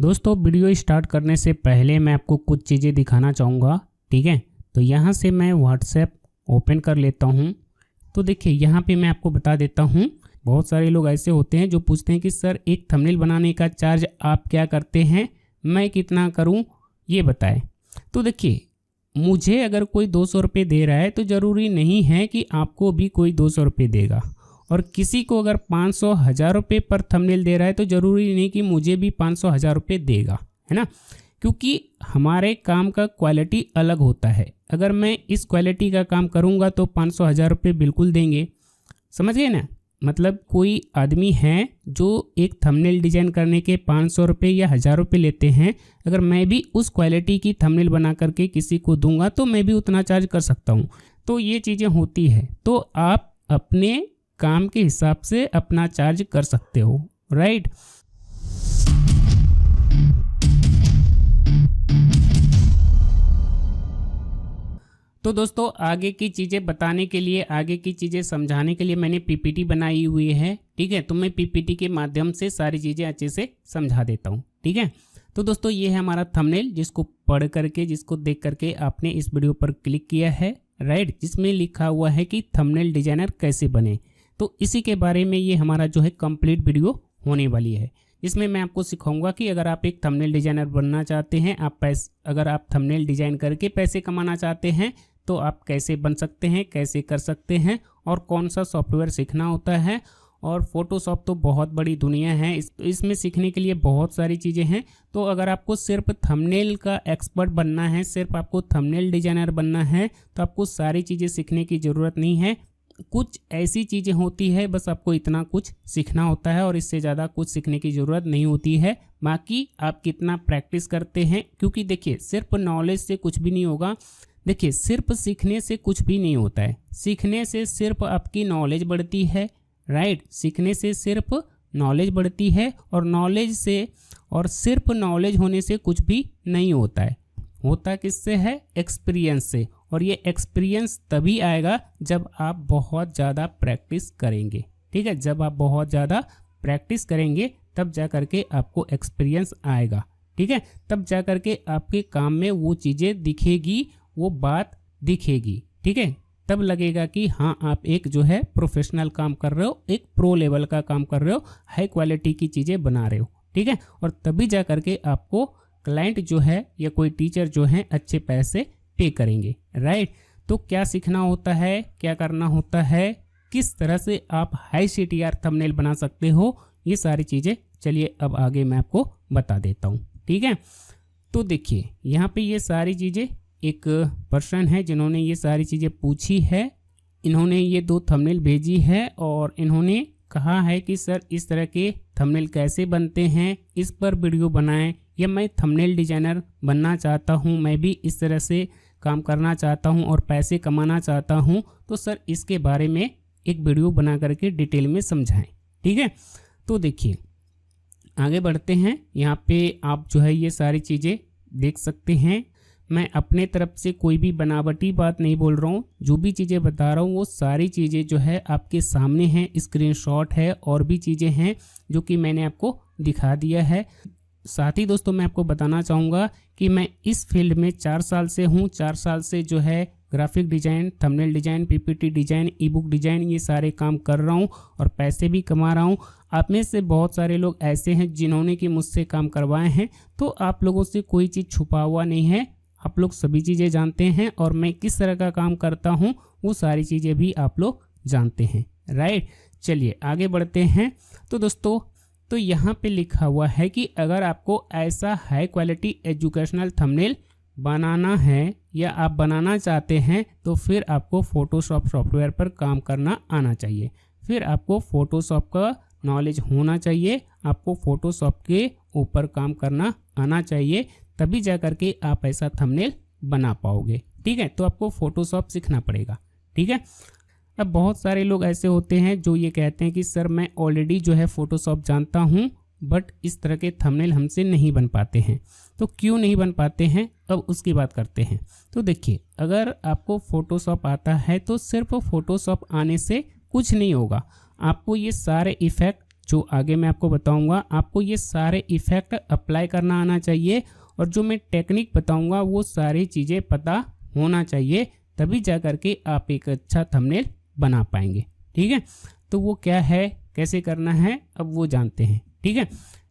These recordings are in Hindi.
दोस्तों वीडियो स्टार्ट करने से पहले मैं आपको कुछ चीज़ें दिखाना चाहूँगा, ठीक है। तो यहाँ से मैं व्हाट्सएप ओपन कर लेता हूँ। तो देखिए यहाँ पे मैं आपको बता देता हूँ, बहुत सारे लोग ऐसे होते हैं जो पूछते हैं कि सर एक थंबनेल बनाने का चार्ज आप क्या करते हैं, मैं कितना करूँ ये बताएं। तो देखिए मुझे अगर कोई 200 रुपये दे रहा है तो ज़रूरी नहीं है कि आपको भी कोई 200 रुपये देगा, और किसी को अगर 500 1000 रुपये पर थंबनेल दे रहा है तो ज़रूरी नहीं कि मुझे भी 500 1000 रुपये देगा, है ना। क्योंकि हमारे काम का क्वालिटी अलग होता है। अगर मैं इस क्वालिटी का काम करूँगा तो 500 1000 रुपये बिल्कुल देंगे, समझ गए ना। मतलब कोई आदमी है जो एक थंबनेल डिज़ाइन करने के 500 रुपये या 1000 रुपये लेते हैं, अगर मैं भी उस क्वालिटी की थंबनेल बना करके किसी को दूंगा तो मैं भी उतना चार्ज कर सकता हूँ। तो ये चीज़ें होती है, तो आप अपने काम के हिसाब से अपना चार्ज कर सकते हो, राइट। तो दोस्तों आगे की चीज़ें बताने के लिए, आगे की चीज़ें समझाने के लिए मैंने पीपीटी बनाई हुई है, ठीक है। तो मैं पीपीटी के माध्यम से सारी चीज़ें अच्छे से समझा देता हूँ, ठीक है। तो दोस्तों ये है हमारा थंबनेल, जिसको पढ़ करके, जिसको देख करके आपने इस वीडियो पर क्लिक किया है, राइट, जिसमें लिखा हुआ है कि थंबनेल डिजाइनर कैसे बने। तो इसी के बारे में ये हमारा जो है कंप्लीट वीडियो होने वाली है। इसमें मैं आपको सिखाऊंगा कि अगर आप एक थंबनेल डिजाइनर बनना चाहते हैं, अगर आप थंबनेल डिजाइन करके पैसे कमाना चाहते हैं तो आप कैसे बन सकते हैं, कैसे कर सकते हैं, और कौन सा सॉफ्टवेयर सीखना होता है। और फोटोशॉप तो बहुत बड़ी दुनिया है, इसमें सीखने के लिए बहुत सारी चीज़ें हैं। तो अगर आपको सिर्फ थंबनेल का एक्सपर्ट बनना है, सिर्फ आपको थंबनेल डिजाइनर बनना है, तो आपको सारी चीज़ें सीखने की ज़रूरत नहीं है। कुछ ऐसी चीज़ें होती है, बस आपको इतना कुछ सीखना होता है और इससे ज़्यादा कुछ सीखने की ज़रूरत नहीं होती है। बाकी आप कितना प्रैक्टिस करते हैं, क्योंकि देखिए सिर्फ नॉलेज से कुछ भी नहीं होगा। देखिए सिर्फ सीखने से कुछ भी नहीं होता है, सीखने से सिर्फ आपकी नॉलेज बढ़ती है, राइट। सीखने से सिर्फ नॉलेज बढ़ती है, और नॉलेज से और सिर्फ नॉलेज होने से कुछ भी नहीं होता है। होता किससे है? एक्सपीरियंस से। और ये एक्सपीरियंस तभी आएगा जब आप बहुत ज़्यादा प्रैक्टिस करेंगे, ठीक है। जब आप बहुत ज़्यादा प्रैक्टिस करेंगे तब जा करके आपको एक्सपीरियंस आएगा, ठीक है। तब जा करके आपके काम में वो चीज़ें दिखेगी, वो बात दिखेगी, ठीक है। तब लगेगा कि हाँ आप एक जो है प्रोफेशनल काम कर रहे हो, एक प्रो लेवल का काम कर रहे हो, हाई क्वालिटी की चीज़ें बना रहे हो, ठीक है। और तभी जा करके आपको क्लाइंट जो है या कोई टीचर जो है अच्छे पैसे पे करेंगे, राइट। तो क्या सीखना होता है, क्या करना होता है, किस तरह से आप हाई CTR थंबनेल बना सकते हो, ये सारी चीज़ें चलिए अब आगे मैं आपको बता देता हूँ, ठीक है। तो देखिए यहाँ पे ये सारी चीज़ें, एक पर्सन है जिन्होंने ये सारी चीज़ें पूछी है, इन्होंने ये 2 थंबनेल भेजी है और इन्होंने कहा है कि सर इस तरह के थंबनेल कैसे बनते हैं, इस पर वीडियो बनाएं, या मैं थंबनेल डिजाइनर बनना चाहता हूं, मैं भी इस तरह से काम करना चाहता हूं और पैसे कमाना चाहता हूं, तो सर इसके बारे में एक वीडियो बना करके डिटेल में समझाएं, ठीक है। तो देखिए आगे बढ़ते हैं। यहाँ पे आप जो है ये सारी चीज़ें देख सकते हैं। मैं अपने तरफ से कोई भी बनावटी बात नहीं बोल रहा हूँ, जो भी चीज़ें बता रहा हूँ वो सारी चीज़ें जो है आपके सामने हैं, स्क्रीनशॉट है और भी चीज़ें हैं जो कि मैंने आपको दिखा दिया है। साथ ही दोस्तों मैं आपको बताना चाहूँगा कि मैं इस फील्ड में 4 साल से हूँ। 4 साल से जो है graphic design, thumbnail design, PPT design, e-book design, ये सारे काम कर रहा हूँ और पैसे भी कमा रहा हूँ। आप में से बहुत सारे लोग ऐसे हैं जिन्होंने कि मुझसे काम करवाए हैं, तो आप लोगों से कोई चीज़ छुपा हुआ नहीं है, आप लोग सभी चीज़ें जानते हैं, और मैं किस तरह का काम करता हूँ वो सारी चीज़ें भी आप लोग जानते हैं, राइट। चलिए आगे बढ़ते हैं। तो दोस्तों तो यहाँ पे लिखा हुआ है कि अगर आपको ऐसा हाई क्वालिटी एजुकेशनल थंबनेल बनाना है या आप बनाना चाहते हैं तो फिर आपको फोटोशॉप सॉफ्टवेयर पर काम करना आना चाहिए, फिर आपको फोटोशॉप का नॉलेज होना चाहिए, आपको फोटोशॉप के ऊपर काम करना आना चाहिए, तभी जा करके आप ऐसा थंबनेल बना पाओगे, ठीक है। तो आपको फोटोशॉप सीखना पड़ेगा, ठीक है। अब बहुत सारे लोग ऐसे होते हैं जो ये कहते हैं कि सर मैं ऑलरेडी जो है फोटोशॉप जानता हूँ, बट इस तरह के थंबनेल हमसे नहीं बन पाते हैं। तो क्यों नहीं बन पाते हैं, अब उसकी बात करते हैं। तो देखिए अगर आपको फोटोशॉप आता है तो सिर्फ फोटोशॉप आने से कुछ नहीं होगा, आपको ये सारे इफ़ेक्ट जो आगे मैं आपको बताऊंगा, आपको ये सारे इफ़ेक्ट अप्लाई करना आना चाहिए और जो मैं टेक्निक बताऊंगा वो सारी चीज़ें पता होना चाहिए, तभी जा कर के आप एक अच्छा थंबनेल बना पाएंगे। ठीक है, तो वो क्या है, कैसे करना है, अब वो जानते हैं। ठीक है,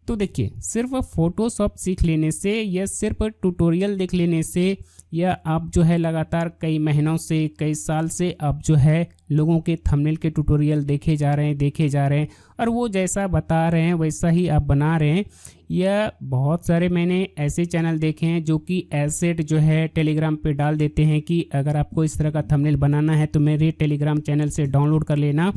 तो देखिए, सिर्फ फोटोशॉप सीख लेने से या सिर्फ ट्यूटोरियल देख लेने से या आप जो है लगातार कई महीनों से, कई साल से आप जो है लोगों के थंबनेल के ट्यूटोरियल देखे जा रहे हैं और वो जैसा बता रहे हैं वैसा ही आप बना रहे हैं, या बहुत सारे मैंने ऐसे चैनल देखे हैं जो कि एसेट जो है टेलीग्राम पे डाल देते हैं कि अगर आपको इस तरह का थंबनेल बनाना है तो मेरे टेलीग्राम चैनल से डाउनलोड कर लेना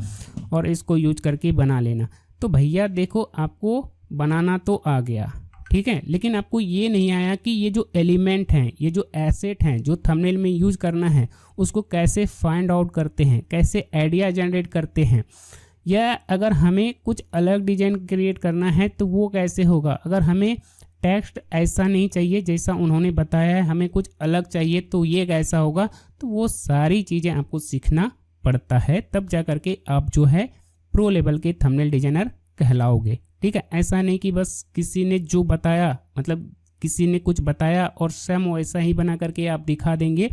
और इसको यूज करके बना लेना। तो भैया देखो, आपको बनाना तो आ गया, ठीक है, लेकिन आपको ये नहीं आया कि ये जो एलिमेंट हैं, ये जो एसेट हैं जो थंबनेल में यूज करना है, उसको कैसे फाइंड आउट करते हैं, कैसे आइडिया जनरेट करते हैं, या अगर हमें कुछ अलग डिजाइन क्रिएट करना है तो वो कैसे होगा। अगर हमें टेक्स्ट ऐसा नहीं चाहिए जैसा उन्होंने बताया है, हमें कुछ अलग चाहिए तो ये कैसा होगा। तो वो सारी चीज़ें आपको सीखना पड़ता है, तब जा कर के आप जो है प्रो लेवल के थंबनेल डिजाइनर कहलाओगे। ठीक है, ऐसा नहीं कि बस किसी ने जो बताया, मतलब किसी ने कुछ बताया और सेम वैसा ही बना करके आप दिखा देंगे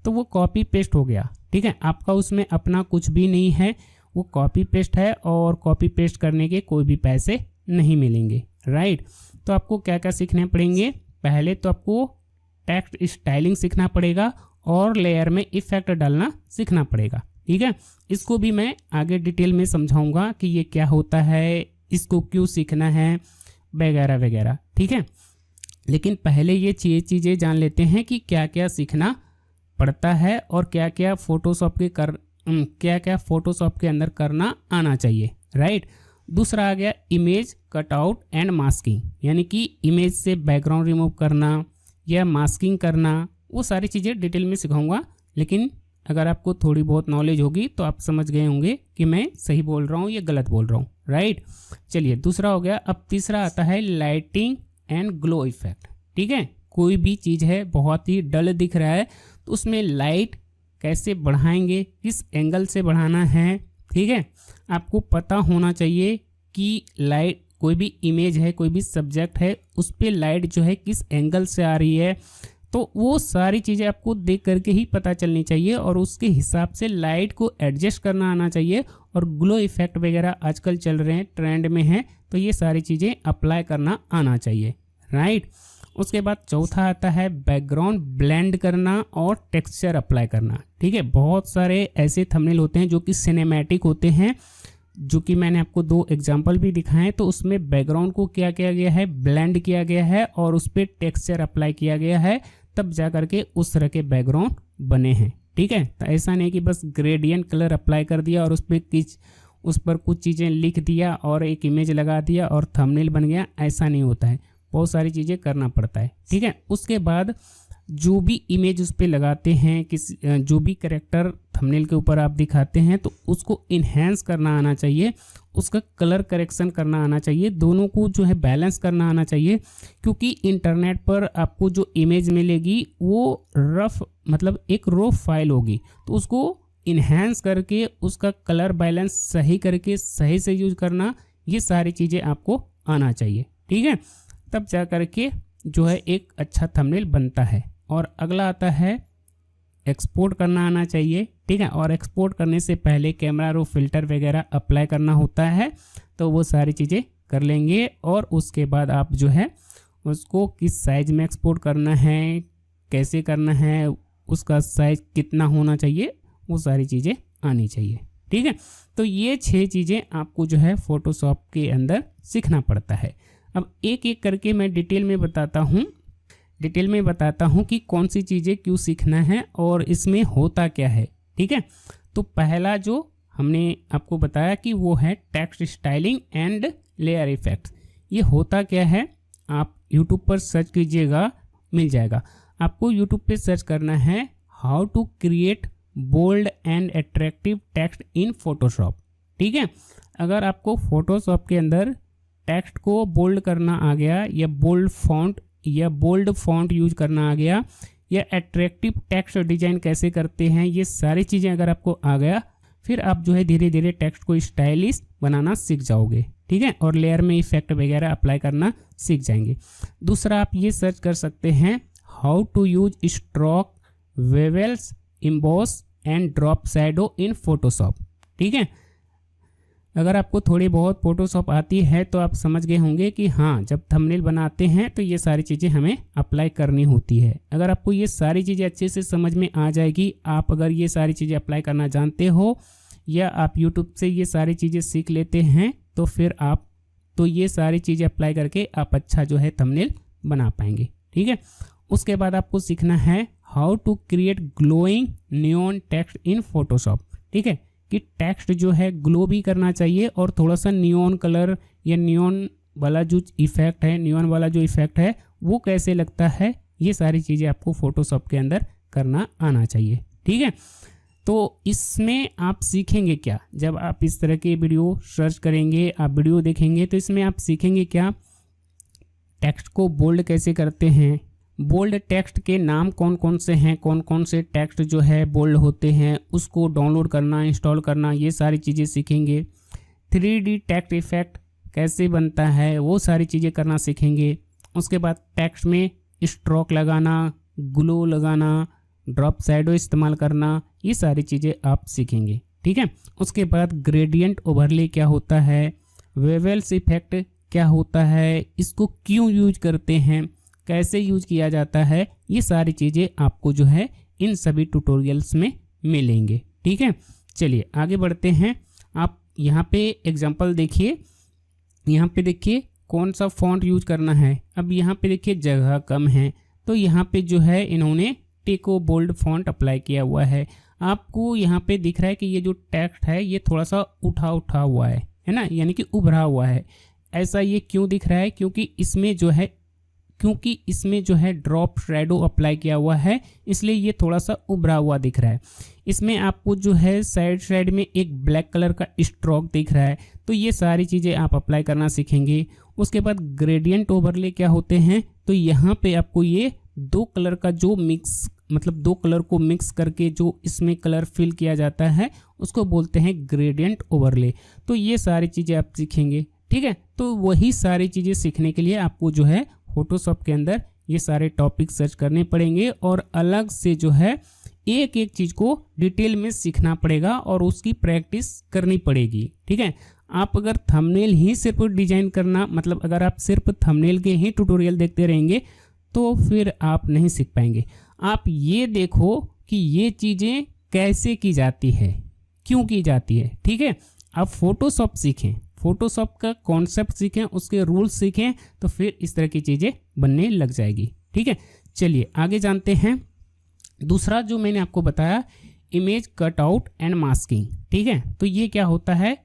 तो वो कॉपी पेस्ट हो गया। ठीक है, आपका उसमें अपना कुछ भी नहीं है, वो कॉपी पेस्ट है और कॉपी पेस्ट करने के कोई भी पैसे नहीं मिलेंगे। राइट, तो आपको क्या क्या सीखने पड़ेंगे, पहले तो आपको टेक्स्ट स्टाइलिंग सीखना पड़ेगा और लेयर में इफेक्ट डालना सीखना पड़ेगा। ठीक है, इसको भी मैं आगे डिटेल में समझाऊंगा कि ये क्या होता है, इसको क्यों सीखना है, वगैरह वगैरह। ठीक है, लेकिन पहले ये चीज़ें जान लेते हैं कि क्या क्या सीखना पड़ता है और क्या क्या फोटोशॉप के अंदर करना आना चाहिए। राइट, दूसरा आ गया इमेज कटआउट एंड मास्किंग, यानी कि इमेज से बैकग्राउंड रिमूव करना या मास्किंग करना, वो सारी चीज़ें डिटेल में सिखाऊंगा। लेकिन अगर आपको थोड़ी बहुत नॉलेज होगी तो आप समझ गए होंगे कि मैं सही बोल रहा हूँ या गलत बोल रहा हूँ। राइट, चलिए दूसरा हो गया। अब तीसरा आता है लाइटिंग एंड ग्लो इफेक्ट। ठीक है, कोई भी चीज़ है बहुत ही डल दिख रहा है तो उसमें लाइट कैसे बढ़ाएंगे, किस एंगल से बढ़ाना है। ठीक है, आपको पता होना चाहिए कि लाइट, कोई भी इमेज है, कोई भी सब्जेक्ट है, उस पर लाइट जो है किस एंगल से आ रही है, तो वो सारी चीज़ें आपको देख करके ही पता चलनी चाहिए और उसके हिसाब से लाइट को एडजस्ट करना आना चाहिए। और ग्लो इफेक्ट वगैरह आजकल चल रहे हैं, ट्रेंड में है, तो ये सारी चीज़ें अप्लाई करना आना चाहिए। राइट, उसके बाद चौथा आता है बैकग्राउंड ब्लेंड करना और टेक्सचर अप्लाई करना। ठीक है, बहुत सारे ऐसे थंबनेल होते हैं जो कि सिनेमैटिक होते हैं, जो कि मैंने आपको 2 एग्जांपल भी दिखाए, तो उसमें बैकग्राउंड को क्या किया गया है, ब्लेंड किया गया है और उस पर टेक्सचर अप्लाई किया गया है, तब जा करके उस तरह के बैकग्राउंड बने हैं। ठीक है, तो ऐसा नहीं कि बस ग्रेडियंट कलर अप्लाई कर दिया और उस पर कुछ चीज़ें लिख दिया और एक इमेज लगा दिया और थंबनेल बन गया, ऐसा नहीं होता है, बहुत सारी चीज़ें करना पड़ता है। ठीक है, उसके बाद जो भी इमेज उस पर लगाते हैं, जो भी कैरेक्टर थंबनेल के ऊपर आप दिखाते हैं, तो उसको इन्हेंस करना आना चाहिए, उसका कलर करेक्शन करना आना चाहिए, दोनों को जो है बैलेंस करना आना चाहिए। क्योंकि इंटरनेट पर आपको जो इमेज मिलेगी वो रफ, मतलब एक रो फाइल होगी, तो उसको इन्हेंस करके उसका कलर बैलेंस सही करके सही से यूज करना, ये सारी चीज़ें आपको आना चाहिए। ठीक है, तब जा करके जो है एक अच्छा थंबनेल बनता है। और अगला आता है एक्सपोर्ट करना आना चाहिए। ठीक है, और एक्सपोर्ट करने से पहले कैमरा रो फिल्टर वगैरह अप्लाई करना होता है, तो वो सारी चीज़ें कर लेंगे। और उसके बाद आप जो है उसको किस साइज़ में एक्सपोर्ट करना है, कैसे करना है, उसका साइज़ कितना होना चाहिए, वो सारी चीज़ें आनी चाहिए। ठीक है, तो ये 6 चीज़ें आपको जो है फोटोशॉप के अंदर सीखना पड़ता है। अब एक एक करके मैं डिटेल में बताता हूँ कि कौन सी चीज़ें क्यों सीखना है और इसमें होता क्या है। ठीक है, तो पहला जो हमने आपको बताया कि वो है text styling and layer effects. ये होता क्या है, आप यूट्यूब पर सर्च कीजिएगा, मिल जाएगा। आपको यूट्यूब पे सर्च करना है how to create bold and attractive text in Photoshop. ठीक है, अगर आपको फोटोशॉप के अंदर टेक्स्ट को बोल्ड करना आ गया या बोल्ड फॉन्ट यूज करना आ गया या अट्रैक्टिव टेक्स्ट डिजाइन कैसे करते हैं, ये सारी चीज़ें अगर आपको आ गया, फिर आप जो है धीरे धीरे टेक्स्ट को स्टाइलिश बनाना सीख जाओगे। ठीक है, और लेयर में इफेक्ट वगैरह अप्लाई करना सीख जाएंगे। दूसरा आप ये सर्च कर सकते हैं how to use stroke, bevels, emboss and drop shadow in Photoshop. ठीक है, अगर आपको थोड़ी बहुत फोटोशॉप आती है तो आप समझ गए होंगे कि हाँ, जब थंबनेल बनाते हैं तो ये सारी चीज़ें हमें अप्लाई करनी होती है। अगर आपको ये सारी चीज़ें अच्छे से समझ में आ जाएगी, आप अगर ये सारी चीज़ें अप्लाई करना जानते हो या आप यूट्यूब से ये सारी चीज़ें सीख लेते हैं तो फिर आप तो ये सारी चीज़ें अप्लाई करके आप अच्छा जो है थंबनेल बना पाएंगे। ठीक है, उसके बाद आपको सीखना है how to create glowing neon text in Photoshop. ठीक है, कि टेक्स्ट जो है ग्लो भी करना चाहिए और थोड़ा सा नियॉन कलर या नियॉन वाला जो इफेक्ट है, नियॉन वाला जो इफेक्ट है वो कैसे लगता है, ये सारी चीज़ें आपको फोटोशॉप के अंदर करना आना चाहिए। ठीक है, तो इसमें आप सीखेंगे क्या, जब आप इस तरह के वीडियो सर्च करेंगे, आप वीडियो देखेंगे तो इसमें आप सीखेंगे क्या, टेक्स्ट को बोल्ड कैसे करते हैं, बोल्ड टेक्स्ट के नाम कौन कौन से हैं, कौन कौन से टेक्स्ट जो है बोल्ड होते हैं, उसको डाउनलोड करना, इंस्टॉल करना, ये सारी चीज़ें सीखेंगे। 3D टेक्स्ट इफेक्ट कैसे बनता है वो सारी चीज़ें करना सीखेंगे। उसके बाद टेक्स्ट में स्ट्रोक लगाना, ग्लो लगाना, ड्रॉप शैडो इस्तेमाल करना, ये सारी चीज़ें आप सीखेंगे। ठीक है, उसके बाद ग्रेडियंट ओवरले क्या होता है, वेवल्स इफेक्ट क्या होता है, इसको क्यों यूज करते हैं, कैसे यूज किया जाता है, ये सारी चीज़ें आपको जो है इन सभी ट्यूटोरियल्स में मिलेंगे। ठीक है, चलिए आगे बढ़ते हैं। आप यहाँ पे एग्जांपल देखिए, यहाँ पे देखिए कौन सा फॉन्ट यूज करना है। अब यहाँ पे देखिए जगह कम है तो यहाँ पे जो है इन्होंने टेको बोल्ड फॉन्ट अप्लाई किया हुआ है। आपको यहाँ पे दिख रहा है कि ये जो टेक्स्ट है ये थोड़ा सा उठा हुआ है ना, यानी कि उभरा हुआ है। ऐसा ये क्यों दिख रहा है, क्योंकि इसमें जो है ड्रॉप शैडो अप्लाई किया हुआ है, इसलिए ये थोड़ा सा उभरा हुआ दिख रहा है। इसमें आपको जो है साइड में एक ब्लैक कलर का स्ट्रोक दिख रहा है, तो ये सारी चीज़ें आप अप्लाई करना सीखेंगे। उसके बाद ग्रेडियंट ओवरले क्या होते हैं, तो यहाँ पे आपको ये दो कलर का जो मिक्स, मतलब दो कलर को मिक्स करके जो इसमें कलर फिल किया जाता है उसको बोलते हैं ग्रेडियंट ओवरले। तो ये सारी चीज़ें आप सीखेंगे। ठीक है, तो वही सारी चीज़ें सीखने के लिए आपको जो है फोटोशॉप के अंदर ये सारे टॉपिक सर्च करने पड़ेंगे और अलग से जो है एक एक चीज़ को डिटेल में सीखना पड़ेगा और उसकी प्रैक्टिस करनी पड़ेगी। ठीक है, आप अगर थंबनेल ही सिर्फ डिजाइन करना, मतलब अगर आप सिर्फ थंबनेल के ही ट्यूटोरियल देखते रहेंगे तो फिर आप नहीं सीख पाएंगे। आप ये देखो कि ये चीज़ें कैसे की जाती है, क्यों की जाती है। ठीक है, आप फोटोशॉप सीखें, फोटोशॉप का कॉन्सेप्ट सीखें, उसके रूल्स सीखें, तो फिर इस तरह की चीज़ें बनने लग जाएगी। ठीक है, चलिए आगे जानते हैं। दूसरा जो मैंने आपको बताया, इमेज कटआउट एंड मास्किंग। ठीक है, तो ये क्या होता है,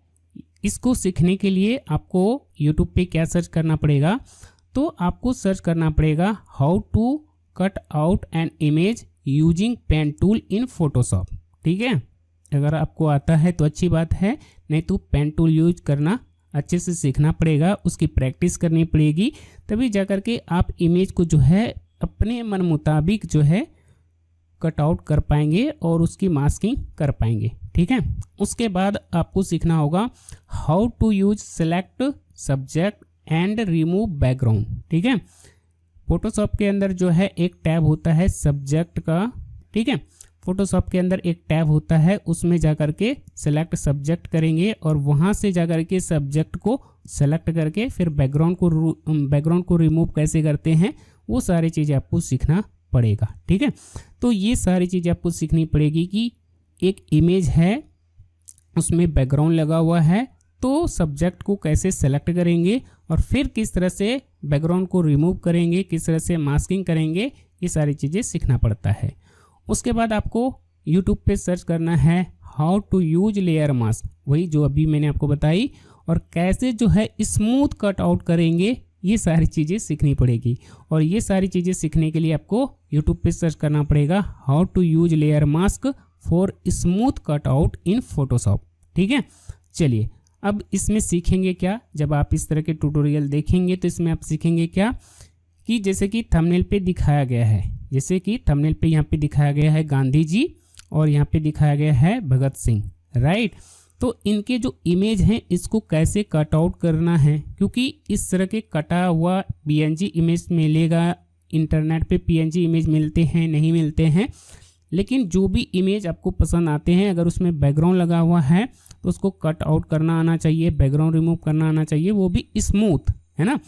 इसको सीखने के लिए आपको यूट्यूब पे क्या सर्च करना पड़ेगा, तो आपको सर्च करना पड़ेगा how to cut out an image using pen tool in Photoshop. ठीक है, अगर आपको आता है तो अच्छी बात है, नहीं तो पेन टूल यूज करना अच्छे से सीखना पड़ेगा, उसकी प्रैक्टिस करनी पड़ेगी, तभी जाकर के आप इमेज को जो है अपने मन मुताबिक जो है कट आउट कर पाएंगे और उसकी मास्किंग कर पाएंगे। ठीक है, उसके बाद आपको सीखना होगा how to use select subject and remove background. ठीक है, फोटोशॉप के अंदर जो है एक टैब होता है सब्जेक्ट का। ठीक है, फोटोशॉप के अंदर एक टैब होता है, उसमें जाकर के सेलेक्ट सब्जेक्ट करेंगे और वहाँ से जाकर के सब्जेक्ट को सेलेक्ट करके फिर बैकग्राउंड को रिमूव कैसे करते हैं वो सारी चीज़ें आपको सीखना पड़ेगा। ठीक है, तो ये सारी चीज़ें आपको सीखनी पड़ेगी कि एक इमेज है उसमें बैकग्राउंड लगा हुआ है, तो सब्जेक्ट को कैसे सेलेक्ट करेंगे और फिर किस तरह से बैकग्राउंड को रिमूव करेंगे, किस तरह से मास्किंग करेंगे, ये सारी चीज़ें सीखना पड़ता है। उसके बाद आपको YouTube पे सर्च करना है how to use layer mask, वही जो अभी मैंने आपको बताई, और कैसे जो है स्मूथ कट आउट करेंगे, ये सारी चीज़ें सीखनी पड़ेगी। और ये सारी चीज़ें सीखने के लिए आपको YouTube पे सर्च करना पड़ेगा how to use layer mask for smooth cut out in Photoshop. ठीक है, चलिए अब इसमें सीखेंगे क्या, जब आप इस तरह के ट्यूटोरियल देखेंगे तो इसमें आप सीखेंगे क्या कि जैसे कि थंबनेल पे दिखाया गया है, जैसे कि थंबनेल पे यहाँ पे दिखाया गया है गांधी जी और यहाँ पे दिखाया गया है भगत सिंह, राइट। तो इनके जो इमेज हैं इसको कैसे कट आउट करना है, क्योंकि इस तरह के कटा हुआ पीएनजी इमेज मिलेगा। इंटरनेट पे पीएनजी इमेज मिलते हैं, नहीं मिलते हैं, लेकिन जो भी इमेज आपको पसंद आते हैं अगर उसमें बैकग्राउंड लगा हुआ है तो उसको कट आउट करना आना चाहिए, बैकग्राउंड रिमूव करना आना चाहिए, वो भी स्मूथ, है ना।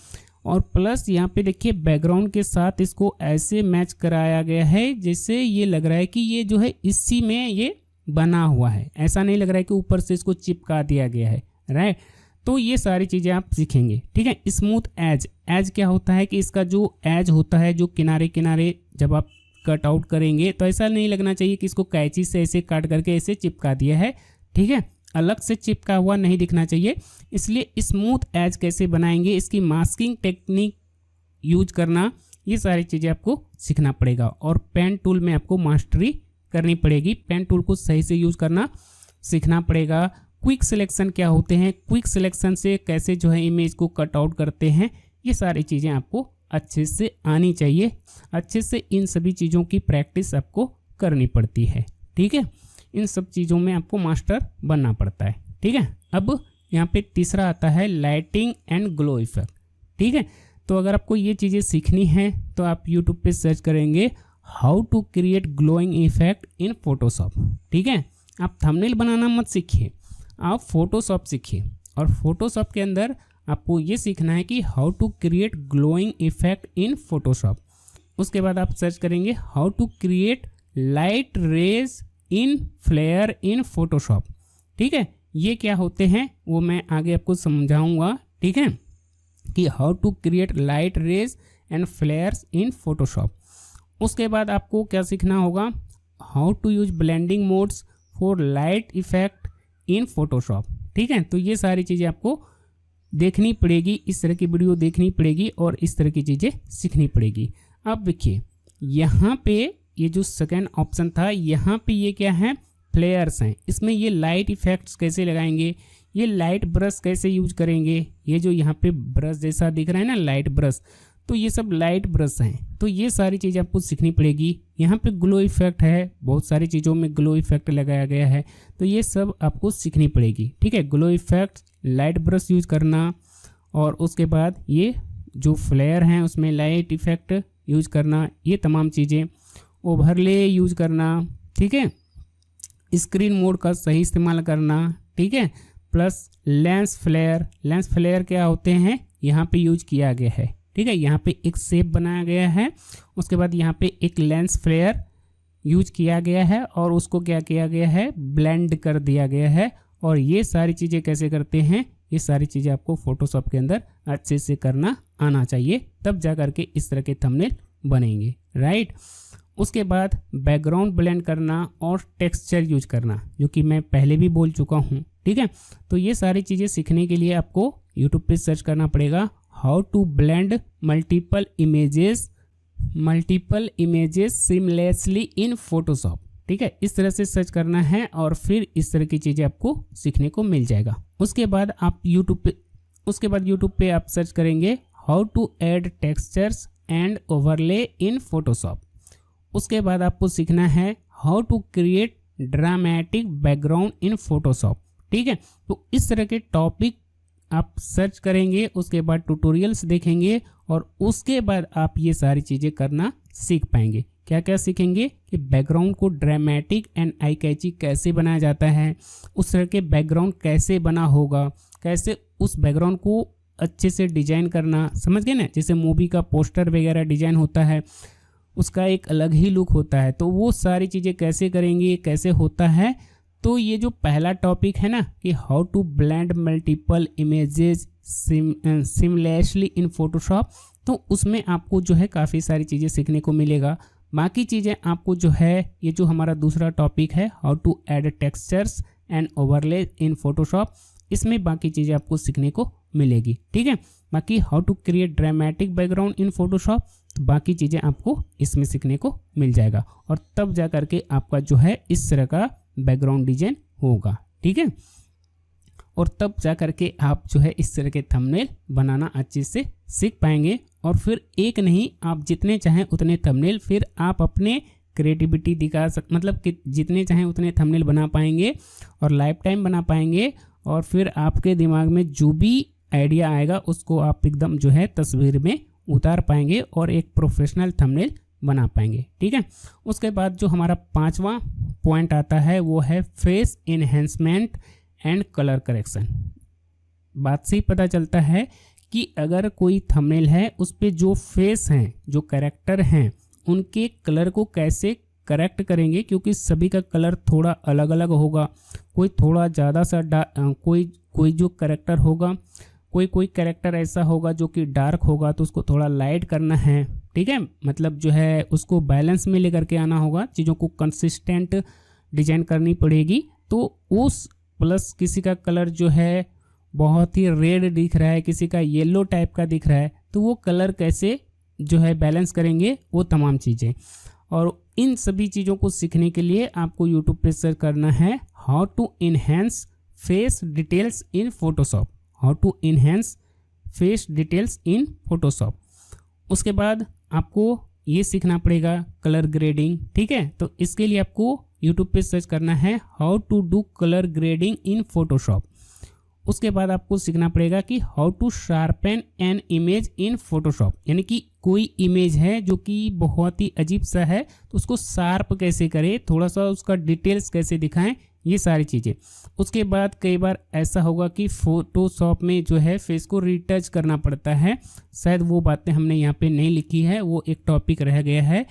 और प्लस यहाँ पे देखिए बैकग्राउंड के साथ इसको ऐसे मैच कराया गया है जैसे ये लग रहा है कि ये जो है इसी में ये बना हुआ है, ऐसा नहीं लग रहा है कि ऊपर से इसको चिपका दिया गया है, राइट। तो ये सारी चीज़ें आप सीखेंगे, ठीक है। स्मूथ एज, एज क्या होता है कि इसका जो एज होता है, जो किनारे किनारे जब आप कट आउट करेंगे तो ऐसा नहीं लगना चाहिए कि इसको कैंची से ऐसे काट करके ऐसे चिपका दिया है, ठीक है, अलग से चिपका हुआ नहीं दिखना चाहिए। इसलिए स्मूथ एज कैसे बनाएंगे, इसकी मास्किंग टेक्निक यूज करना, ये सारी चीज़ें आपको सीखना पड़ेगा। और पेन टूल में आपको मास्टरी करनी पड़ेगी, पेन टूल को सही से यूज करना सीखना पड़ेगा। क्विक सिलेक्शन क्या होते हैं, क्विक सिलेक्शन से कैसे जो है इमेज को कट आउट करते हैं, ये सारी चीज़ें आपको अच्छे से आनी चाहिए। अच्छे से इन सभी चीज़ों की प्रैक्टिस आपको करनी पड़ती है, ठीक है। इन सब चीज़ों में आपको मास्टर बनना पड़ता है, ठीक है। अब यहाँ पे तीसरा आता है लाइटिंग एंड ग्लो इफेक्ट, ठीक है। तो अगर आपको ये चीज़ें सीखनी है तो आप यूट्यूब पे सर्च करेंगे how to create glowing effect in Photoshop, ठीक है। आप थंबनेल बनाना मत सीखिए, आप फोटोशॉप सीखिए। और फोटोशॉप के अंदर आपको ये सीखना है कि how to create glowing effect in Photoshop. उसके बाद आप सर्च करेंगे how to create light rays in flare in Photoshop, ठीक है। ये क्या होते हैं वो मैं आगे आपको समझाऊंगा, ठीक है, कि how to create light rays and flares in Photoshop. उसके बाद आपको क्या सीखना होगा, how to use blending modes for light effect in Photoshop, ठीक है। तो ये सारी चीज़ें आपको देखनी पड़ेगी, इस तरह की वीडियो देखनी पड़ेगी और इस तरह की चीज़ें सीखनी पड़ेगी। अब देखिए यहाँ पे ये जो सेकेंड ऑप्शन था, यहाँ पे ये क्या है, फ्लेयर्स हैं। इसमें ये लाइट इफेक्ट्स कैसे लगाएंगे, ये लाइट ब्रश कैसे यूज करेंगे, ये जो यहाँ पे ब्रश जैसा दिख रहा है ना लाइट ब्रश, तो ये सब लाइट ब्रश हैं। तो ये सारी चीज़ें आपको सीखनी पड़ेगी। यहाँ पे ग्लो इफेक्ट है, बहुत सारी चीज़ों में ग्लो इफेक्ट लगाया गया है, तो ये सब आपको सीखनी पड़ेगी, ठीक है। Glow effect, light brush use करना, और उसके बाद ये जो फ्लेयर हैं उसमें लाइट इफेक्ट यूज करना, ये तमाम चीज़ें, ओवरले यूज करना, ठीक है, स्क्रीन मोड का सही इस्तेमाल करना, ठीक है, plus lens flare. Lens flare क्या होते हैं यहाँ पे यूज किया गया है, ठीक है। यहाँ पे एक शेप बनाया गया है, उसके बाद यहाँ पे एक लेंस फ्लेयर यूज किया गया है और उसको क्या किया गया है, ब्लेंड कर दिया गया है। और ये सारी चीज़ें कैसे करते हैं, ये सारी चीज़ें आपको फोटोशॉप के अंदर अच्छे से करना आना चाहिए, तब जा करके इस तरह के थंबनेल बनेंगे, राइट। उसके बाद बैकग्राउंड ब्लेंड करना और टेक्सचर यूज करना, जो कि मैं पहले भी बोल चुका हूँ, ठीक है। तो ये सारी चीज़ें सीखने के लिए आपको यूट्यूब पे सर्च करना पड़ेगा how to blend multiple images seamlessly in Photoshop, ठीक है। इस तरह से सर्च करना है और फिर इस तरह की चीज़ें आपको सीखने को मिल जाएगा। उसके बाद आप यूट्यूब पे आप सर्च करेंगे how to add textures and overlay in Photoshop. उसके बाद आपको सीखना है how to create dramatic background in Photoshop, ठीक है। तो इस तरह के टॉपिक आप सर्च करेंगे, उसके बाद ट्यूटोरियल्स देखेंगे और उसके बाद आप ये सारी चीज़ें करना सीख पाएंगे। क्या क्या सीखेंगे कि बैकग्राउंड को ड्रामेटिक एंड आई कैची कैसे बनाया जाता है, उस तरह के बैकग्राउंड कैसे बना होगा, कैसे उस बैकग्राउंड को अच्छे से डिजाइन करना, समझ गए ना। जैसे मूवी का पोस्टर वगैरह डिजाइन होता है, उसका एक अलग ही लुक होता है, तो वो सारी चीज़ें कैसे करेंगे, कैसे होता है। तो ये जो पहला टॉपिक है ना कि how to blend multiple images seamlessly in Photoshop, तो उसमें आपको जो है काफ़ी सारी चीज़ें सीखने को मिलेगा। बाकी चीज़ें आपको जो है, ये जो हमारा दूसरा टॉपिक है how to add textures and overlay in Photoshop, इसमें बाकी चीज़ें आपको सीखने को मिलेगी, ठीक है। बाकी how to create dramatic background in Photoshop, तो बाकी चीज़ें आपको इसमें सीखने को मिल जाएगा और तब जा करके आपका जो है इस तरह का बैकग्राउंड डिजाइन होगा, ठीक है। और तब जा करके आप जो है इस तरह के थंबनेल बनाना अच्छे से सीख पाएंगे। और फिर एक नहीं, आप जितने चाहें उतने थंबनेल फिर आप अपने क्रिएटिविटी दिखा मतलब कि जितने चाहें उतने थंबनेल बना पाएंगे और लाइफ टाइम बना पाएंगे। और फिर आपके दिमाग में जो भी आइडिया आएगा उसको आप एकदम जो है तस्वीर में उतार पाएंगे और एक प्रोफेशनल थंबनेल बना पाएंगे। ठीक है, उसके बाद जो हमारा 5वां पॉइंट आता है वो है face enhancement and colour correction. बात से ही पता चलता है कि अगर कोई थंबनेल है उस पे जो फेस हैं, जो कैरेक्टर हैं, उनके कलर को कैसे करेक्ट करेंगे, क्योंकि सभी का कलर थोड़ा अलग अलग होगा। कोई थोड़ा ज़्यादा सा कोई जो कैरेक्टर होगा, कोई कैरेक्टर ऐसा होगा जो कि डार्क होगा तो उसको थोड़ा लाइट करना है। ठीक है, मतलब जो है उसको बैलेंस में लेकर के आना होगा, चीज़ों को कंसिस्टेंट डिजाइन करनी पड़ेगी। तो उस प्लस किसी का कलर जो है बहुत ही रेड दिख रहा है, किसी का येलो टाइप का दिख रहा है, तो वो कलर कैसे जो है बैलेंस करेंगे, वो तमाम चीज़ें। और इन सभी चीज़ों को सीखने के लिए आपको यूट्यूब पे सर्च करना है how to enhance face details in Photoshop, how to enhance face details in Photoshop. उसके बाद आपको ये सीखना पड़ेगा कलर ग्रेडिंग। ठीक है, तो इसके लिए आपको यूट्यूब पे सर्च करना है how to do colour grading in Photoshop. उसके बाद आपको सीखना पड़ेगा कि how to sharpen an image in Photoshop, यानी कि कोई इमेज है जो कि बहुत ही अजीब सा है तो उसको शार्प कैसे करें, थोड़ा सा उसका डिटेल्स कैसे दिखाएं, ये सारी चीज़ें। उसके बाद कई बार ऐसा होगा कि फोटोशॉप में जो है फेस को रीटच करना पड़ता है, शायद वो बातें हमने यहाँ पे नहीं लिखी है, वो एक टॉपिक रह गया है।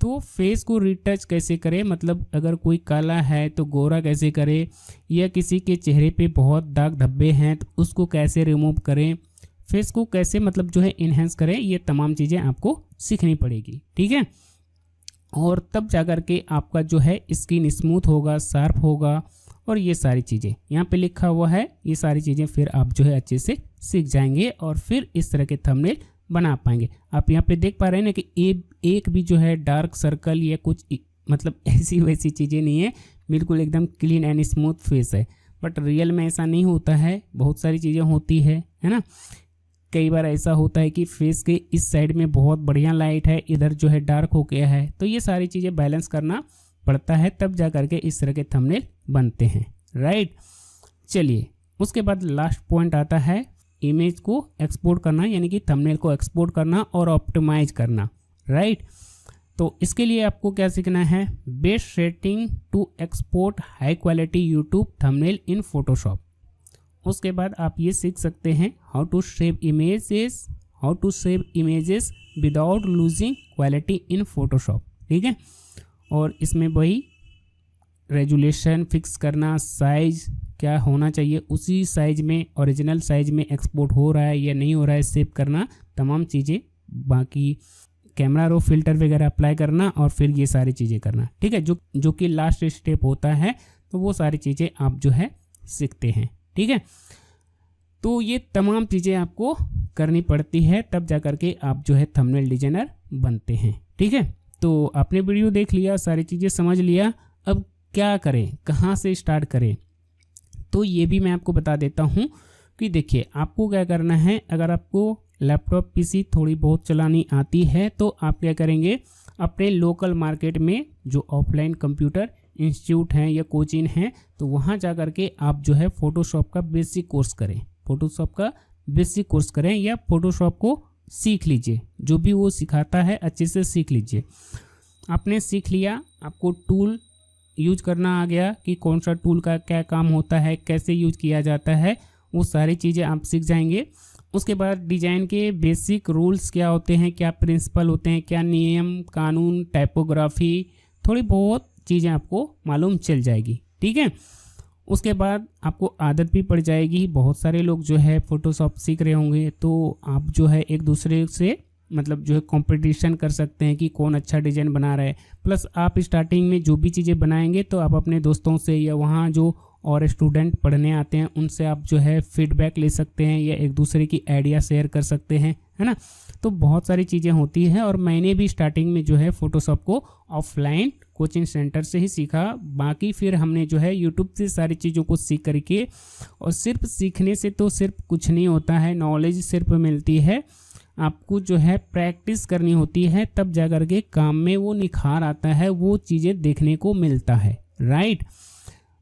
तो फेस को रीटच कैसे करें, मतलब अगर कोई काला है तो गोरा कैसे करें, या किसी के चेहरे पे बहुत दाग धब्बे हैं तो उसको कैसे रिमूव करें, फेस को कैसे मतलब जो है इन्हेंस करें, ये तमाम चीज़ें आपको सीखनी पड़ेगी। ठीक है, और तब जाकर के आपका जो है स्किन स्मूथ होगा, शार्प होगा, और ये सारी चीज़ें यहाँ पे लिखा हुआ है, ये सारी चीज़ें फिर आप जो है अच्छे से सीख जाएंगे और फिर इस तरह के थंबनेल बना पाएंगे। आप यहाँ पे देख पा रहे हैं ना कि एक भी जो है डार्क सर्कल या कुछ मतलब ऐसी वैसी चीज़ें नहीं है, बिल्कुल एकदम क्लीन एंड स्मूथ फेस है। बट रियल में ऐसा नहीं होता है, बहुत सारी चीज़ें होती है ना। कई बार ऐसा होता है कि फेस के इस साइड में बहुत बढ़िया लाइट है, इधर जो है डार्क हो गया है, तो ये सारी चीज़ें बैलेंस करना पड़ता है, तब जा करके इस तरह के थंबनेल बनते हैं। राइट, चलिए उसके बाद लास्ट पॉइंट आता है इमेज को एक्सपोर्ट करना, यानी कि थंबनेल को एक्सपोर्ट करना और ऑप्टिमाइज करना। राइट, तो इसके लिए आपको क्या सीखना है, best setting to export high quality YouTube thumbnail in Photoshop. उसके बाद आप ये सीख सकते हैं how to save images without losing quality in Photoshop. ठीक है, और इसमें वही रेजुलेशन फिक्स करना, साइज क्या होना चाहिए, उसी साइज में ओरिजिनल साइज में एक्सपोर्ट हो रहा है या नहीं हो रहा है, सेव करना, तमाम चीज़ें, बाकी कैमरा रो फिल्टर वगैरह अप्लाई करना और फिर ये सारी चीज़ें करना। ठीक है, जो कि लास्ट स्टेप होता है, तो वो सारी चीज़ें आप जो है सीखते हैं। ठीक है, तो ये तमाम चीज़ें आपको करनी पड़ती है, तब जा कर के आप जो है थंबनेल डिजाइनर बनते हैं। ठीक है, तो आपने वीडियो देख लिया, सारी चीज़ें समझ लिया, अब क्या करें, कहाँ से स्टार्ट करें, तो ये भी मैं आपको बता देता हूँ कि देखिए आपको क्या करना है। अगर आपको लैपटॉप पीसी थोड़ी बहुत चलानी आती है तो आप क्या करेंगे, अपने लोकल मार्केट में जो ऑफलाइन कंप्यूटर इंस्टीट्यूट हैं या कोचिंग हैं, तो वहाँ जा कर के आप जो है फ़ोटोशॉप का बेसिक कोर्स करें, या फ़ोटोशॉप को सीख लीजिए, जो भी वो सिखाता है अच्छे से सीख लीजिए। आपने सीख लिया, आपको टूल यूज करना आ गया कि कौन सा टूल का क्या काम होता है, कैसे यूज किया जाता है, वो सारी चीज़ें आप सीख जाएंगे। उसके बाद डिज़ाइन के बेसिक रूल्स क्या होते हैं, क्या प्रिंसिपल होते हैं, क्या नियम कानून, टाइपोग्राफी, थोड़ी बहुत चीज़ें आपको मालूम चल जाएगी। ठीक है, उसके बाद आपको आदत भी पड़ जाएगी। बहुत सारे लोग जो है फ़ोटोशॉप सीख रहे होंगे, तो आप जो है एक दूसरे से मतलब जो है कंपटीशन कर सकते हैं कि कौन अच्छा डिज़ाइन बना रहा है। प्लस आप स्टार्टिंग में जो भी चीज़ें बनाएंगे तो आप अपने दोस्तों से या वहाँ जो और स्टूडेंट पढ़ने आते हैं उनसे आप जो है फीडबैक ले सकते हैं या एक दूसरे की आइडिया शेयर कर सकते हैं, है ना। तो बहुत सारी चीज़ें होती हैं, और मैंने भी स्टार्टिंग में जो है फ़ोटोशॉप को ऑफलाइन कोचिंग सेंटर से ही सीखा। बाकी फिर हमने जो है यूट्यूब से सारी चीज़ों को सीख करके, और सिर्फ सीखने से तो सिर्फ कुछ नहीं होता है, नॉलेज सिर्फ मिलती है, आपको जो है प्रैक्टिस करनी होती है, तब जाकर के काम में वो निखार आता है, वो चीज़ें देखने को मिलता है, राइट।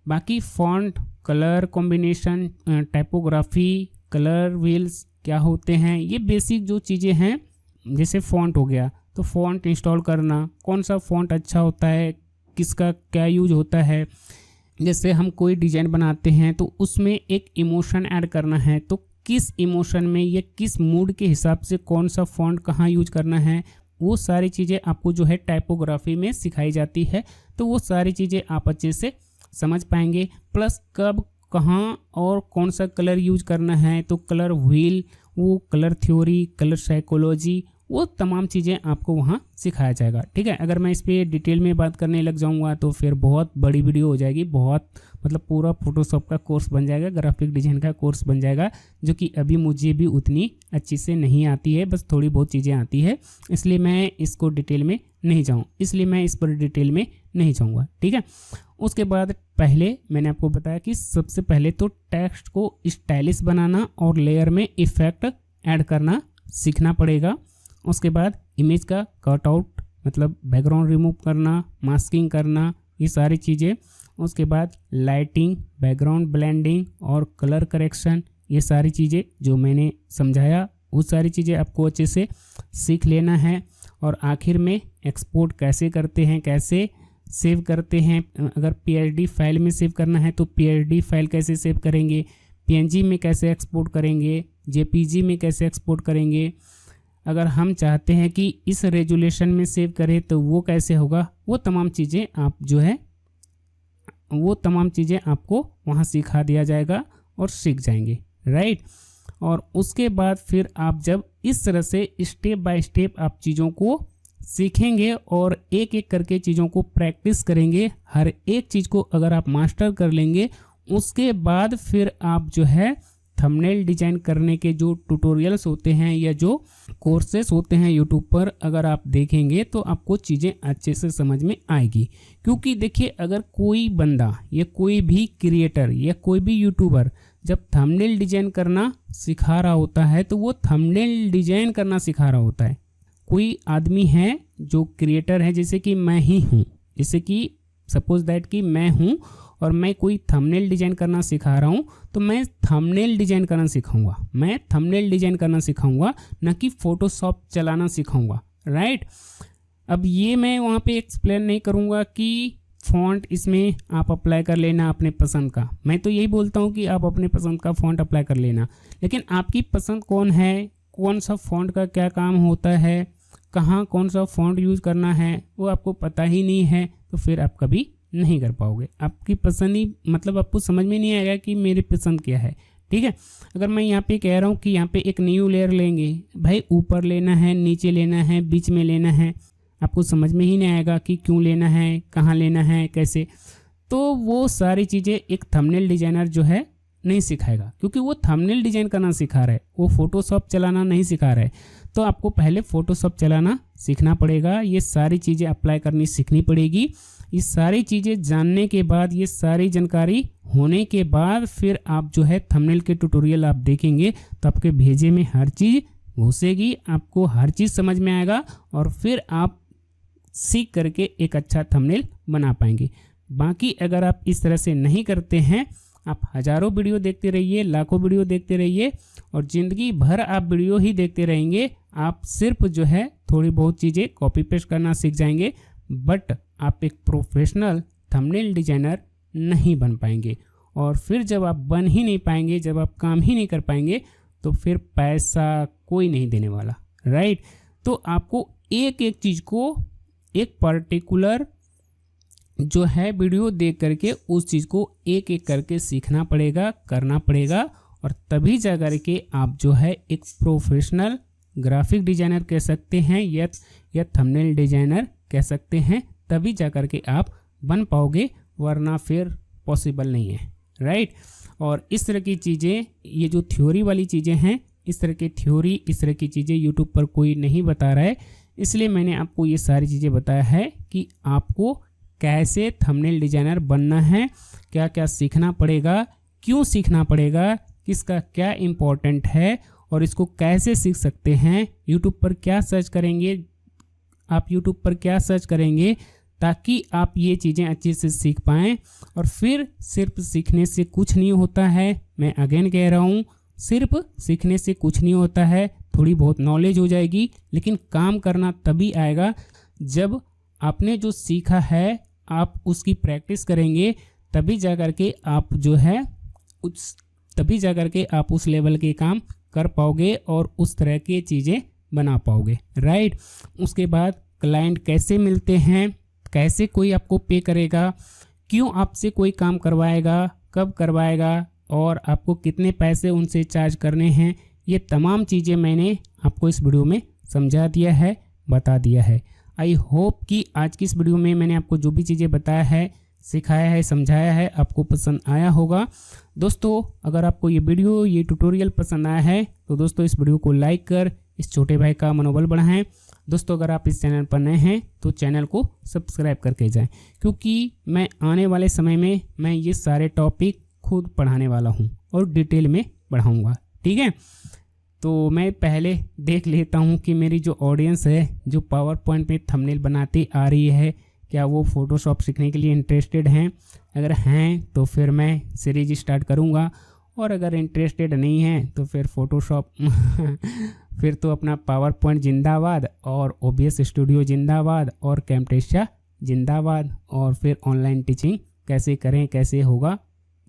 बाकी font, colour combination, typography, colour wheels क्या होते हैं, ये बेसिक जो चीज़ें हैं। जैसे फॉन्ट हो गया तो फॉन्ट इंस्टॉल करना, कौन सा फॉन्ट अच्छा होता है, किसका क्या यूज होता है। जैसे हम कोई डिज़ाइन बनाते हैं तो उसमें एक इमोशन ऐड करना है, तो किस इमोशन में या किस मूड के हिसाब से कौन सा फॉन्ट कहाँ यूज करना है, वो सारी चीज़ें आपको जो है टाइपोग्राफी में सिखाई जाती है। तो वो सारी चीज़ें आप अच्छे से समझ पाएंगे। प्लस कब, कहाँ और कौन सा कलर यूज करना है, तो कलर व्हील, वो कलर थ्योरी, कलर साइकोलॉजी, वो तमाम चीज़ें आपको वहाँ सिखाया जाएगा, ठीक है। अगर मैं इस पर डिटेल में बात करने लग जाऊँगा तो फिर बहुत बड़ी वीडियो हो जाएगी, बहुत मतलब पूरा फोटोशॉप का कोर्स बन जाएगा, ग्राफिक डिज़ाइन का कोर्स बन जाएगा, जो कि अभी मुझे भी उतनी अच्छी से नहीं आती है, बस थोड़ी बहुत चीज़ें आती है, इसलिए मैं इसको डिटेल में नहीं जाऊँगा, ठीक है। उसके बाद पहले मैंने आपको बताया कि सबसे पहले तो टेक्स्ट को स्टाइलिश बनाना और लेयर में इफेक्ट ऐड करना सीखना पड़ेगा। उसके बाद इमेज का कटआउट मतलब बैकग्राउंड रिमूव करना, मास्किंग करना, ये सारी चीज़ें। उसके बाद लाइटिंग, बैकग्राउंड ब्लेंडिंग और कलर करेक्शन, ये सारी चीज़ें जो मैंने समझाया वो सारी चीज़ें आपको अच्छे से सीख लेना है। और आखिर में एक्सपोर्ट कैसे करते हैं, कैसे सेव करते हैं। अगर PNG फाइल में सेव करना है तो PNG फाइल कैसे सेव करेंगे, PNG में कैसे एक्सपोर्ट करेंगे, JPG में कैसे एक्सपोर्ट करेंगे। अगर हम चाहते हैं कि इस रेजोल्यूशन में सेव करें तो वो कैसे होगा, वो तमाम चीज़ें आप जो है वो तमाम चीज़ें आपको वहाँ सिखा दिया जाएगा और सीख जाएंगे, राइट। और उसके बाद फिर आप जब इस तरह से स्टेप बाय स्टेप आप चीज़ों को सीखेंगे और एक एक करके चीज़ों को प्रैक्टिस करेंगे, हर एक चीज़ को अगर आप मास्टर कर लेंगे, उसके बाद फिर आप जो है थंबनेल डिजाइन करने के जो ट्यूटोरियल्स होते हैं या जो कोर्सेस होते हैं यूट्यूब पर, अगर आप देखेंगे तो आपको चीज़ें अच्छे से समझ में आएगी। क्योंकि देखिए, अगर कोई बंदा या कोई भी क्रिएटर या कोई भी यूट्यूबर जब थंबनेल डिजाइन करना सिखा रहा होता है तो वो थंबनेल डिजाइन करना सिखा रहा होता है। कोई आदमी है जो क्रिएटर है, जैसे कि मैं ही हूँ, जैसे कि सपोज दैट कि मैं हूँ और मैं कोई थंबनेल डिजाइन करना सिखा रहा हूँ, तो मैं थंबनेल डिजाइन करना सिखाऊंगा, मैं थंबनेल डिजाइन करना सिखाऊंगा, न कि फोटोशॉप चलाना सिखाऊंगा, राइट। अब ये मैं वहाँ पे एक्सप्लेन नहीं करूँगा कि फ़ॉन्ट इसमें आप अप्लाई कर लेना अपने पसंद का। मैं तो यही बोलता हूँ कि आप अपने पसंद का फ़ॉन्ट अप्लाई कर लेना, लेकिन आपकी पसंद कौन है, कौन सा फ़ॉन्ट का क्या काम होता है, कहाँ कौन सा फ़ॉन्ट यूज़ करना है, वो आपको पता ही नहीं है, तो फिर आप कभी नहीं कर पाओगे। आपकी पसंद ही मतलब आपको समझ में नहीं आएगा कि मेरी पसंद क्या है, ठीक है। अगर मैं यहाँ पे कह रहा हूँ कि यहाँ पे एक न्यू लेयर लेंगे, भाई ऊपर लेना है, नीचे लेना है, बीच में लेना है, आपको समझ में ही नहीं आएगा कि क्यों लेना है, कहाँ लेना है, कैसे। तो वो सारी चीज़ें एक थंबनेल डिजाइनर जो है नहीं सिखाएगा, क्योंकि वो थंबनेल डिजाइन करना सिखा रहा है, वो फोटोशॉप चलाना नहीं सिखा रहा है। तो आपको पहले फोटोशॉप चलाना सीखना पड़ेगा, ये सारी चीज़ें अप्लाई करनी सीखनी पड़ेगी। ये सारी चीज़ें जानने के बाद, ये सारी जानकारी होने के बाद फिर आप जो है थंबनेल के ट्यूटोरियल आप देखेंगे तो आपके भेजे में हर चीज़ घुसेगी, आपको हर चीज़ समझ में आएगा और फिर आप सीख करके एक अच्छा थंबनेल बना पाएंगे। बाकी अगर आप इस तरह से नहीं करते हैं, आप हज़ारों वीडियो देखते रहिए, लाखों वीडियो देखते रहिए और ज़िंदगी भर आप वीडियो ही देखते रहेंगे, आप सिर्फ जो है थोड़ी बहुत चीज़ें कॉपी पेस्ट करना सीख जाएंगे, बट आप एक प्रोफेशनल थंबनेल डिजाइनर नहीं बन पाएंगे। और फिर जब आप बन ही नहीं पाएंगे, जब आप काम ही नहीं कर पाएंगे, तो फिर पैसा कोई नहीं देने वाला, राइट। तो आपको एक एक चीज़ को एक पर्टिकुलर जो है वीडियो देख करके उस चीज़ को एक एक करके सीखना पड़ेगा, करना पड़ेगा, और तभी जा करके आप जो है एक प्रोफेशनल ग्राफिक डिजाइनर कह सकते हैं या थंबनेल डिजाइनर कह सकते हैं, तभी जा करके आप बन पाओगे, वरना फिर पॉसिबल नहीं है, राइट। और इस तरह की चीज़ें, ये जो थ्योरी वाली चीज़ें हैं, इस तरह की थ्योरी, इस तरह की चीज़ें यूट्यूब पर कोई नहीं बता रहा है, इसलिए मैंने आपको ये सारी चीज़ें बताया है कि आपको कैसे थंबनेल डिजाइनर बनना है, क्या क्या सीखना पड़ेगा, क्यों सीखना पड़ेगा, किसका क्या इम्पोर्टेंट है, और इसको कैसे सीख सकते हैं, यूट्यूब पर क्या सर्च करेंगे, आप यूट्यूब पर क्या सर्च करेंगे ताकि आप ये चीज़ें अच्छे से सीख पाएँ। और फिर सिर्फ सीखने से कुछ नहीं होता है, मैं अगेन कह रहा हूँ, सिर्फ सीखने से कुछ नहीं होता है। थोड़ी बहुत नॉलेज हो जाएगी, लेकिन काम करना तभी आएगा जब आपने जो सीखा है आप उसकी प्रैक्टिस करेंगे, तभी जा कर के आप जो है तभी जा कर के आप उस लेवल के काम कर पाओगे और उस तरह की चीज़ें बना पाओगे, राइट। उसके बाद क्लाइंट कैसे मिलते हैं, कैसे कोई आपको पे करेगा, क्यों आपसे कोई काम करवाएगा, कब करवाएगा और आपको कितने पैसे उनसे चार्ज करने हैं, ये तमाम चीज़ें मैंने आपको इस वीडियो में समझा दिया है, बता दिया है। आई होप कि आज की इस वीडियो में मैंने आपको जो भी चीज़ें बताया है, सिखाया है, समझाया है, आपको पसंद आया होगा। दोस्तों अगर आपको ये वीडियो, ये ट्यूटोरियल पसंद आया है तो दोस्तों इस वीडियो को लाइक कर इस छोटे भाई का मनोबल बढ़ाएं। दोस्तों अगर आप इस चैनल पर नए हैं तो चैनल को सब्सक्राइब करके जाएं, क्योंकि मैं आने वाले समय में मैं ये सारे टॉपिक खुद पढ़ाने वाला हूँ और डिटेल में पढ़ाऊँगा, ठीक है। तो मैं पहले देख लेता हूँ कि मेरी जो ऑडियंस है, जो पावर पॉइंट में थंबनेल बनाती आ रही है, क्या वो फ़ोटोशॉप सीखने के लिए इंटरेस्टेड हैं। अगर हैं तो फिर मैं सीरीज स्टार्ट करूँगा, और अगर इंटरेस्टेड नहीं है तो फिर फ़ोटोशॉप फिर तो अपना पावर पॉइंट जिंदाबाद और OBS स्टूडियो जिंदाबाद और कैमटेशिया जिंदाबाद, और फिर ऑनलाइन टीचिंग कैसे करें, कैसे होगा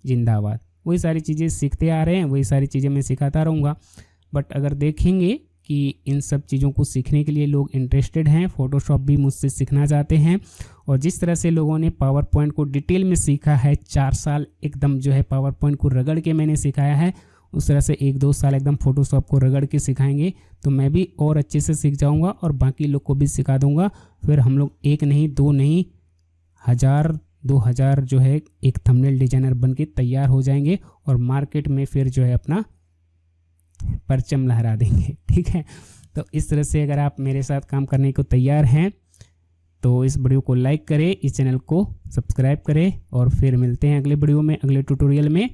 जिंदाबाद। वही सारी चीज़ें सीखते आ रहे हैं, वही सारी चीज़ें मैं सिखाता रहूँगा। बट अगर देखेंगे कि इन सब चीज़ों को सीखने के लिए लोग इंटरेस्टेड हैं, फ़ोटोशॉप भी मुझसे सीखना चाहते हैं, और जिस तरह से लोगों ने पावर पॉइंट को डिटेल में सीखा है, 4 साल एकदम जो है पावर पॉइंट को रगड़ के मैंने सिखाया है, उस तरह से 1-2 साल एकदम फ़ोटोशॉप को रगड़ के सिखाएंगे तो मैं भी और अच्छे से सीख जाऊंगा और बाकी लोग को भी सिखा दूंगा। फिर हम लोग 1 नहीं 2 नहीं 1000-2000 जो है एक थंबनेल डिजाइनर बन के तैयार हो जाएंगे और मार्केट में फिर जो है अपना परचम लहरा देंगे, ठीक है। तो इस तरह से अगर आप मेरे साथ काम करने को तैयार हैं तो इस वीडियो को लाइक करें, इस चैनल को सब्सक्राइब करें, और फिर मिलते हैं अगले वीडियो में, अगले ट्यूटोरियल में।